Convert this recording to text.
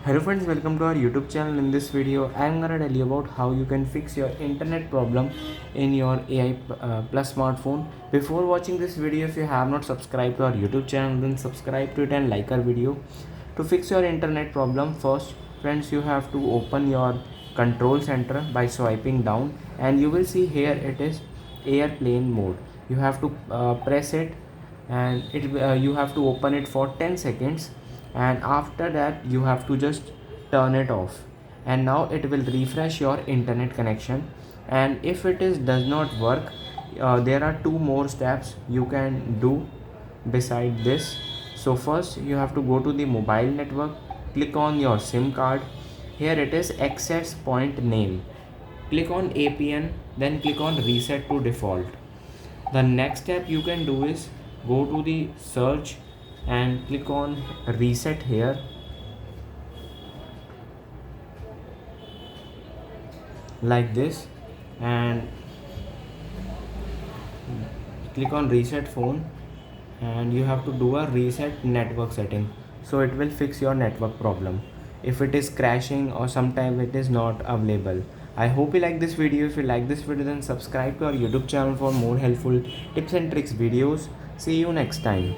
Hello friends, welcome to our YouTube channel. In this video I am gonna tell you about how you can fix your internet problem in your AI plus smartphone. Before watching this video, if you have not subscribed to our YouTube channel, then subscribe to it and like our video. To fix your internet problem, first friends, you have to open your control center by swiping down, and you will see here it is airplane mode. You have to press it, and you have to open it for 10 seconds, and after that you have to just turn it off, and now it will refresh your internet connection. And if it is does not work, there are two more steps you can do beside this. So first you have to go to the mobile network, click on your sim card. Here it is access point name, click on APN, then click on reset to default. The next step you can do is go to the search and click on reset here, like this, and click on reset phone, and you have to do a reset network setting, so it will fix your network problem if it is crashing or sometime it is not available. I hope you like this video. If you like this video, then subscribe to our YouTube channel for more helpful tips and tricks videos. See you next time.